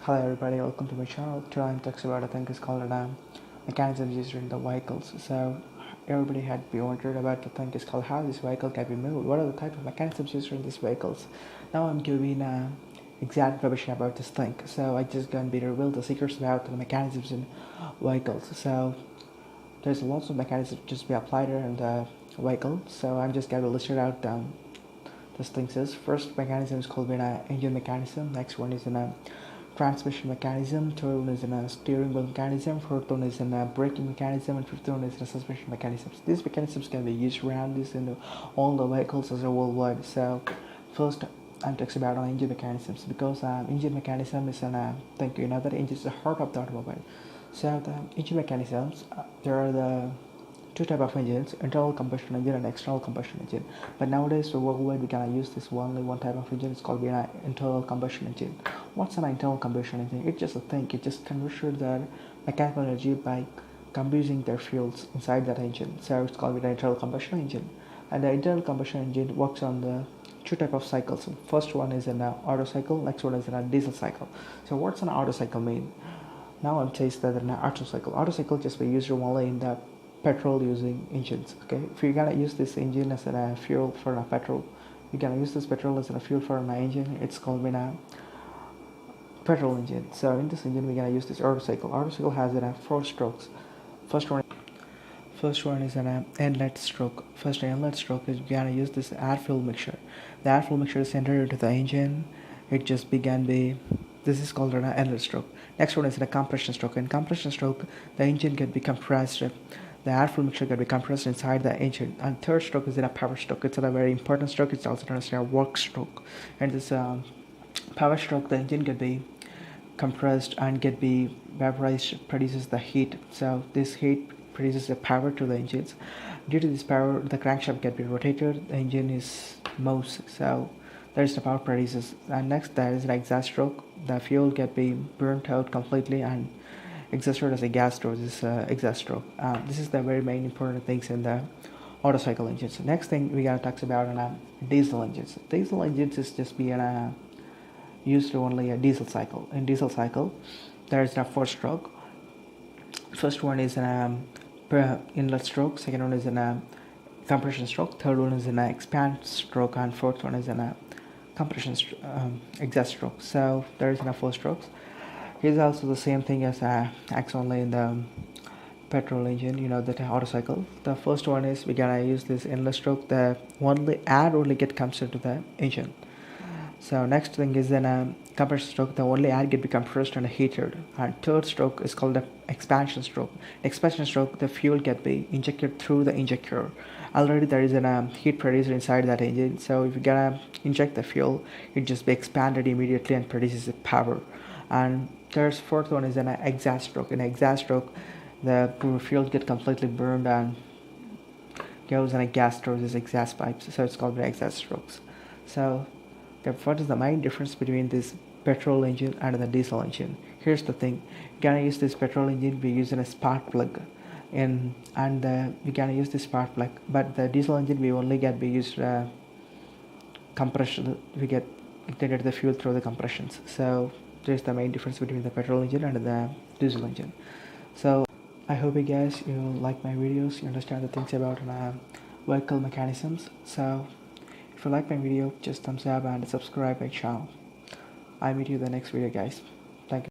Hello everybody, welcome to my channel. Today I'm talking about a thing is called mechanism used in the vehicles. So everybody had been wondered about the thing is called how this vehicle can be moved. What are the type of mechanisms used in these vehicles? Now I'm giving exact information about this thing. So I just gonna be reveal the secrets about the mechanisms in vehicles. So there's lots of mechanisms just be applied in the vehicle. So I'm just gonna list it out this thing says first mechanism is called an engine mechanism. Next one is in a transmission mechanism. Third one is in a steering wheel mechanism. Fourth one is in a braking mechanism, and fifth one is in a suspension mechanisms. These mechanisms can be used around this in all the vehicles as a worldwide. So first I'm talking about engine mechanisms because engine mechanism is an thing you know that engine is the heart of the automobile. So the engine mechanisms there are the two type of engines, internal combustion engine and external combustion engine. But nowadays for worldwide we can use this only one type of engine. It's called an internal combustion engine. What's an internal combustion engine? It's just a thing. It just converts their mechanical energy by combusting their fuels inside that engine. So it's called an internal combustion engine. And the internal combustion engine works on the two type of cycles. First one is an Otto cycle. Next one is a diesel cycle. So what's an Otto cycle mean? Now I'm saying that an Otto cycle. Otto cycle just be used only in the petrol using engines. Okay, if you're gonna use this engine as a fuel for a petrol, you're gonna use this petrol as a fuel for an engine. It's called a petrol engine. So in this engine we're gonna use this Otto cycle. Otto cycle has four strokes. First one is an inlet stroke. First inlet stroke is you're gonna use this air fuel mixture. The air fuel mixture is entered into the engine. It just began the this is called an inlet stroke. Next one is a compression stroke. In compression stroke, the engine can be compressed. The air fuel mixture can be compressed inside the engine. And third stroke is in a power stroke. It's a very important stroke. It's also known as a work stroke. And this power stroke, the engine can be compressed and can be vaporized, produces the heat. So this heat produces the power to the engines. Due to this power, the crankshaft can be rotated. The engine is moves. So there's the power produces. And next there is an exhaust stroke. The fuel can be burnt out completely and exhausted as a gas through this exhaust stroke. This is the very main important things in the Otto cycle engines. Next thing we gotta talk about diesel engines. Diesel engines is just being used to only a diesel cycle. In diesel cycle, there is a four stroke. First one is an inlet stroke. Second one is an compression stroke. Third one is an expand stroke, and fourth one is an compression exhaust stroke. So there is four strokes. Here's also the same thing as acts only in the petrol engine, you know, the Otto cycle. The first one is we gotta use this inlet stroke. The only air only comes into the engine. So next thing is then a compression stroke. The only air get be compressed and heated. And third stroke is called the expansion stroke. Expansion stroke, the fuel get be injected through the injector. Already there is a heat producer inside that engine. So if you gotta inject the fuel, it just be expanded immediately and produces the power. And there's fourth one is an exhaust stroke. In exhaust stroke, the fuel get completely burned and goes in a gas through these exhaust pipes. So it's called the exhaust strokes. So what is the main difference between this petrol engine and the diesel engine? Here's the thing: you can use this petrol engine, we using a spark plug, and we can use this spark plug. But the diesel engine we only get we use compression. We get ignited the fuel through the compressions. So there's the main difference between the petrol engine and the diesel engine. So I hope you guys you like my videos, you understand the things about vehicle mechanisms. So if you like my video, just thumbs up and subscribe my channel. I'll meet you in the next video, guys.